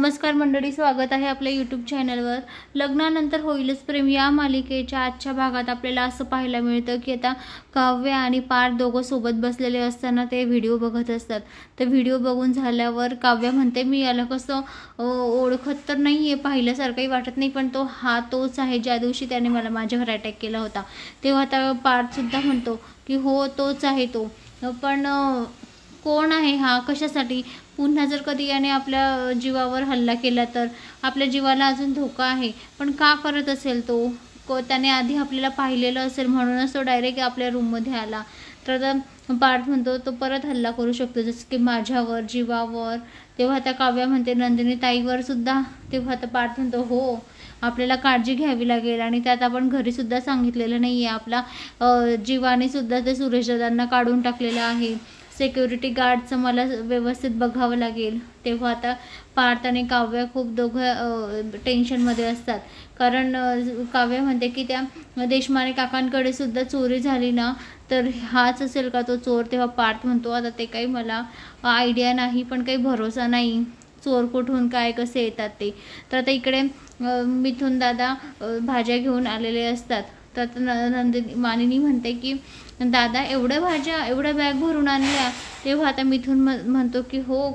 नमस्कार मंडळी, स्वागत आहे आपल्या यूट्यूब चॅनलवर। लग्नानंतर होईलच प्रेम या मालिकेच्या आजच्या भागात आपल्याला असं पाहायला मिळतं की आता काव्य आणि पार्थ दोघं सोबत बसलेले असताना ते व्हिडिओ बघत असतात। तर व्हिडिओ बघून झाल्यावर काव्य म्हणते, मी याला कसं ओळखत तर नाहीये, पाहिल्यासारखंही वाटत नाही, पण तो हा तोच आहे ज्या दिवशी त्याने मला माझ्यावर अटॅक केला होता। तेव्हा आता पार्थ सुद्धा म्हणतो की हो तोच आहे तो, पण कोण आहे हा, कशासाठी, पुन्हा जर कधी याने आपल्या जीवावर हल्ला केला तर आपल्या जीवाला अजून धोका आहे, पण का करत असेल तो, त्याने आधी आपल्याला पाहिलेलं असेल म्हणूनच तो डायरेक्ट आपल्या रूममध्ये आला। तर पार्थ म्हणतो तो परत हल्ला करू शकतो, जसं की माझ्यावर, जीवावर। तेव्हा त्या काव्या म्हणते नंदिनी ताईवर सुद्धा। तेव्हा आता पार्थ म्हणतो हो, आपल्याला काळजी घ्यावी लागेल, आणि त्यात आपण घरी सुद्धा सांगितलेलं नाही आहे, आपला जीवाने सुद्धा ते सुरेशदादांना काढून टाकलेलं आहे, सिक्युरिटी गार्डचं मला व्यवस्थित बघावं लागेल। तेव्हा आता पार्थ आणि काव्य खूप दोघं टेन्शनमध्ये असतात, कारण काव्य म्हणते की त्या देशमाने काकांकडे सुद्धा चोरी झाली ना, तर हाच असेल का तो चोर। तेव्हा पार्थ म्हणतो आता ते काही मला आयडिया नाही, पण काही भरोसा नाही, चोर कुठून काय कसे येतात ते। तर आता इकडे मिथुन दादा भाज्या घेऊन आलेले असतात। तर मानिनी म्हणते की दादा एवढ्या भाज्या, एवढ्या बॅग भरून आणल्या। तेव्हा आता मिथुन म्हणतो की हो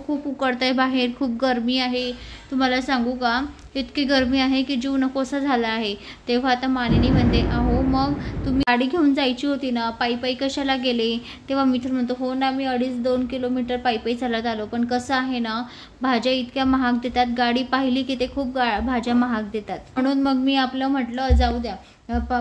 खूप उकडतंय बाहेर, खूप गरमी आहे, तुम्हाला सांगू का, इतकी गरमी आहे की जीव नकोसा झाला आहे। तेव्हा आता मानिनी म्हणते अहो मग तुम्ही गाडी घेऊन जायची होती ना, पायी कशाला गेले। तेव्हा मिथुन म्हणतो हो ना, मी 2.5 किलोमीटर पायी चालत आलो, पण कसं आहे ना, भाज्या इतक्या महाग देतात, गाडी पाहिली की ते खूप भाज्या महाग देतात, म्हणून मग मी आपलं म्हटलं जाऊ द्या,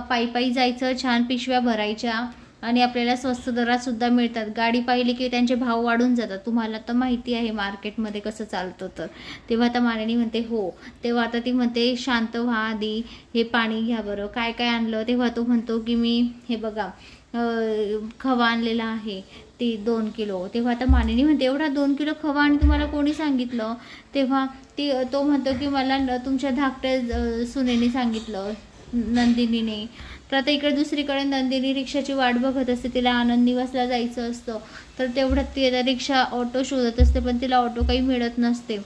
पायी जायचं, छान पिशव्या भरायच्या, आणि आपल्याला स्वस्त दरात सुद्धा मिळतात। गाडी पाहिली की त्यांचे भाव वाढून जातात, तुम्हाला तर माहिती आहे मार्केटमध्ये कसं चालतं। तर तेव्हा आता मानिनी म्हणते हो। तेव्हा आता ती म्हणते शांत व्हा आधी, हे पाणी घ्या बरं, काय काय आणलं। तेव्हा तो म्हणतो की मी हे बघा खवा आणलेला आहे, ती 2 किलो। तेव्हा आता मानिनी म्हणते एवढा 2 किलो खवा आणि तुम्हाला कोणी सांगितलं। तेव्हा तो म्हणतो की मला तुमच्या धाकट्या सुनेने सांगितलं, नंदिनीने। तर आता इकडे दुसरीकडे नंदिनी रिक्षाची वाट बघत असते, तिला आनंद निवासला जायचं असतं। तर तेवढ्यात ती आता रिक्षा ऑटो शोधत असते, पण तिला ऑटो काही मिळत नसते।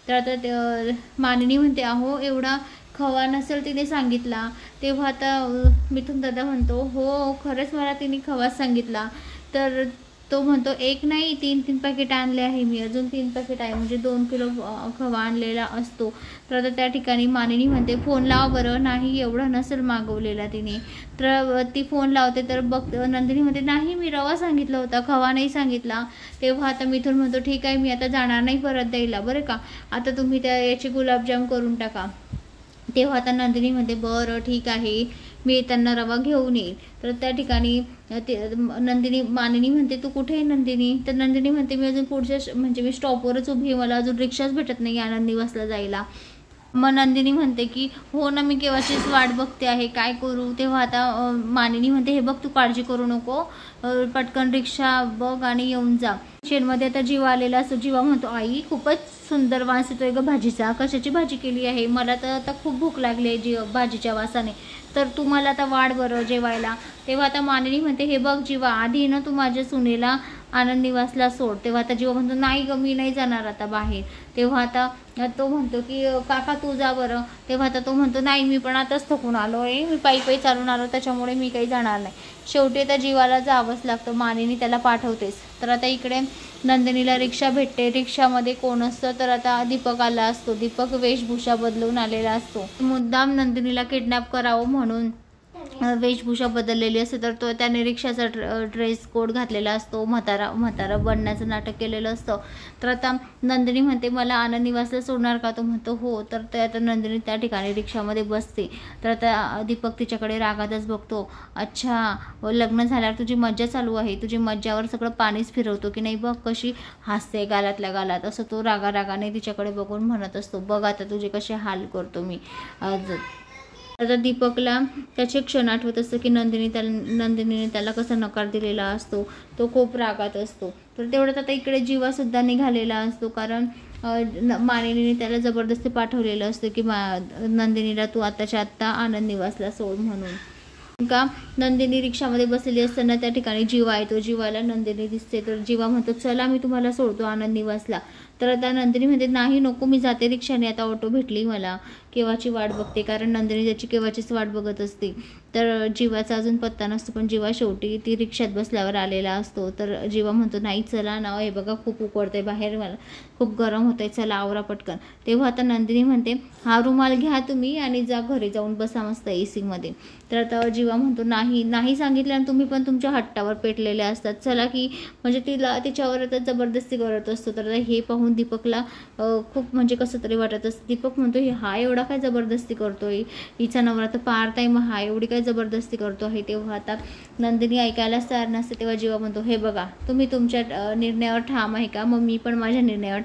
तर आता मानिनी म्हणते अहो एवढा खवा नसेल तिने सांगितला। तेव्हा आता मिथुन दादा म्हणतो हो खरंच मला तिने खवाच सांगितला। तर तो म्हणतो एक नाही 3 पॅकेट आणले आहे मी, अजून 3 पॅकेट आहे, म्हणजे 2 किलो खवा आणलेला असतो। तर आता त्या ठिकाणी मानिनी म्हणते फोन लाव बरं, नाही एवढा नसेल मागवलेला तिने। तर ती फोन लावते, तर नंदिनी म्हणते नाही मी रवा सांगितला होता, खवा नाही सांगितला। तेव्हा आता मिथुन म्हणतो ठीक आहे, मी आता जाणार नाही परत द्यायला बरं का, आता तुम्ही याचे गुलाबजाम करून टाका। तेव्हा आता नंदिनी म्हणते बरं ठीक आहे, मी त्यांना रवा घेऊन येईल। तर त्या ठिकाणी मानिनी म्हणते तू कुठे आहे नंदिनी। तर नंदिनी म्हणते मी अजून पुढच्या म्हणजे मी स्टॉपवरच उभी आहे, मला अजून रिक्षाच भेटत नाही आनंद निवासला जायला। मग नंदिनी म्हणते की हो ना, मी केव्हाचीच वाट बघते आहे, काय करू। तेव्हा आता मानिनी म्हणते हे बघ तू काळजी करू नको, पटकन रिक्षा बघ आणि येऊन जा। किचनमध्ये आता जीवा आलेला असतो। जीवा म्हणतो आई खूपच सुंदर वास येतोय ग भाजीचा, कशाची भाजी केली आहे, मला तर आता खूप भूक लागली आहे भाजीच्या वासाने, तर तू मला आता वाढ बरं जेवायला। तेव्हा आता मानिनी म्हणते हे बघ जीवा, आधी ना तू माझ्या सुनेला आनंद निवासला सोड। तेव्हा आता जीवा म्हणतो नाही ग मी नाही जाणार आता बाहेर। तेव्हा आता तो म्हणतो की काका तू जा बरं। तेव्हा आता तो म्हणतो नाही मी पण आताच थकून आलो आहे, मी पायी चालून आलो, त्याच्यामुळे मी काही जाणार नाही। शेवटी त्या जीवाला जावंच लागतं, मानिनी त्याला पाठवतेस। तर आता इकडे नंदिनीला रिक्षा भेटते, रिक्षामध्ये कोण असतं तर आता दीपक आला असतो। दीपक वेशभूषा बदलून आलेला असतो, मुद्दाम नंदिनीला किडनॅप करावं म्हणून वेशभूषा बदललेली असते। तर त्याने रिक्षाचा ड्रेस कोड घातलेला असतो, म्हातारा बनण्याचं नाटक केलेलं असतं। तर आता नंदिनी म्हणते मला आनंद निवासला सोडणार का। तो म्हणतो हो। तर आता नंदिनी त्या ठिकाणी रिक्षामध्ये बसते। तर आता दीपक तिच्याकडे रागातच बघतो, अच्छा लग्न झाल्यावर तुझी मज्जा चालू आहे, तुझी मज्जावर सगळं पाणीच फिरवतो की नाही, बघ कशी हसते गालातल्या गालात, असं तो रागाने तिच्याकडे बघून म्हणत असतो, बघ आता तुझे कसे हाल करतो मी। आता दीपकला त्याचे क्षण आठवत असतं की नंदिनीने त्याला कसा नकार दिलेला असतो, तो खूप रागात असतो। तर तेवढ्यात आता इकडे जीवा सुद्धा निघालेला असतो, कारण मानिनीने त्याला जबरदस्ती पाठवलेलं असतं की नंदिनीला तू आत्ताच्या आत्ता आनंद निवासला सोड म्हणून। का नंदिनी रिक्षामध्ये बसलेली असताना त्या ठिकाणी जीवा येतो, जीवाला नंदिनी दिसते। तर जीवा म्हणतो चला मी तुम्हाला सोडतो आनंद निवासला। तर आता नंदिनी म्हणते नाही नको मी जाते रिक्षाने, आता ऑटो भेटली मला, केव्हाची वाट बघते, कारण नंदिनी त्याची केव्हाचीच वाट बघत असते. तर जीवाचा अजून पत्ता नसतो, पण जीवा शेवटी ती रिक्षात बसल्यावर आलेला असतो. तर जीवा म्हणतो नाही चला ना, हे बघा खूप उकडतंय बाहेर, मला खूप गरम होतंय, चला आवरा पटकन. तेव्हा आता नंदिनी म्हणते हा रुमाल घ्या तुम्ही आणि जा घरी जाऊन बसा मस्त AC मध्ये. तर आता जीवा म्हणतो नाही नाही सांगितलं आणि तुम्ही पण तुमच्या हट्टावर पेटलेले असतात, चला की, म्हणजे तिच्यावर आता जबरदस्ती करत असतो. तर हे पाहून दीपकला खूप म्हणजे कसं तरी वाटत असतं. दीपक म्हणतो हा एवढा काय जबरदस्ती करतोय, हिचा नवरा तर पार्थ आहे, मग हा एवढी काय जबरदस्ती करतो आहे. तेव्हा आता नंदिनी ऐकायलाच तयार नसते. तेव्हा जीवा म्हणतो हे बघा तुम्ही तुमच्या निर्णयावर ठाम आहे का, मग मी पण माझ्या निर्णयावर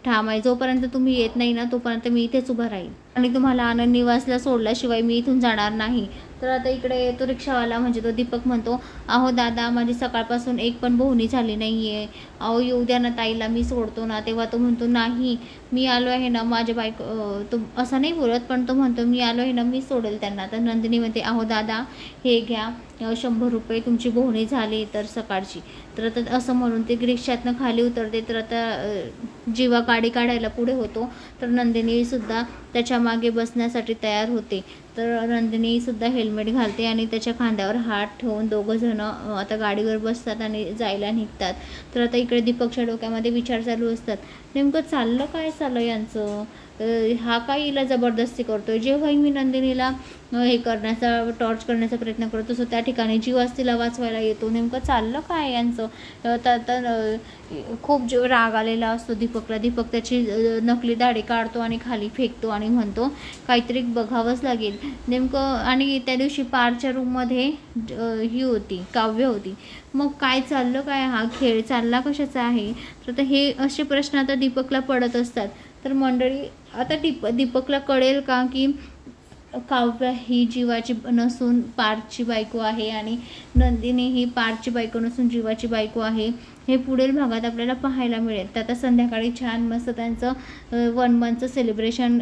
ठाम आहे. जोपर्यंत तुम्ही येत नाही ना तोपर्यंत मी इथेच उभा राहील आणि तुम्हाला आनंद निवासला सोडल्याशिवाय मी इथून जाणार नाही. तर आता इकडे तो रिक्षावाला म्हणजे तो दीपक म्हणतो अहो दादा माझी सकाळपासून एक पण बोहणी झाली नाही आहे, अहो येऊ द्या ना ताईला, मी सोडतो ना. तेव्हा तो म्हणतो नाही मी आलो आहे ना, माझ्या बायको, तो असं नाही बोलत पण तो म्हणतो मी आलो आहे ना, मी सोडेल त्यांना. तर नंदिनी म्हणते अहो दादा हे घ्या 100 रुपये, तुमची बोहणी झाली तर सकाळची. तर आता असं म्हणून ते रिक्षातनं खाली उतरते. तर आता जीवा गाडी काढायला पुढे होतो, तर नंदिनी सुद्धा त्याच्या मागे बसण्यासाठी तयार होते. तर नंदिनी सुद्धा हेल्मेट घालते आणि त्याच्या खांद्यावर हात ठेवून दोघं जण आता गाडीवर बसतात आणि जायला निघतात. तर आता इकडे दीपकच्या डोक्यामध्ये विचार चालू असतात, नेमकं चाललं काय चाललं यांचं, हा काय हिला जबरदस्ती करतोय. जेव्हाही मी नंदिनीला हे करण्याचा टॉर्च करण्याचा प्रयत्न करत असतो त्या ठिकाणी जीवाच तिला वाचवायला येतो, नेमकं चाललं काय यांचं. तर खूप राग आलेला असतो दीपकला. दीपक त्याची नकली दाढी काढतो आणि खाली फेकतो आणि म्हणतो काहीतरी बघावंच लागेल नेमकं. आणि त्या दिवशी पारच्या रूममध्ये ही होती, काव्य होती, मग काय चाललं काय, हा खेळ चालला कशाचा आहे. तर हे असे प्रश्न आता दीपकला पडत असतात. तर मंडळी आता दीपकला कळेल का की काव्य ही जीवाची नसून पार्थची बायको आहे आणि नंदिनी ही पार्थची बायको नसून जीवाची बायको आहे, हे पुढील भागात आपल्याला पाहायला मिळेल. तर आता संध्याकाळी छान मस्त त्यांचं 1 मंथचं सेलिब्रेशन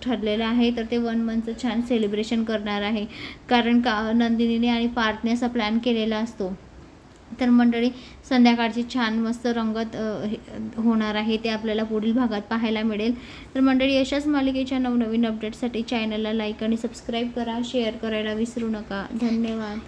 ठरलेलं आहे. तर ते 1 मंथचं छान सेलिब्रेशन करणार आहे, कारण नंदिनीने आणि पार्थने असा प्लॅन केलेला असतो. तर मंडळी संध्याकाळची छान मस्त रंगत होणार आहे, ते आपल्याला पुढील भागात पाहायला मिळेल. तर मंडळी अशाच मालिकेच्या नवनवीन अपडेटसाठी चॅनलला लाईक आणि सबस्क्राईब करा, शेअर करायला विसरू नका. धन्यवाद.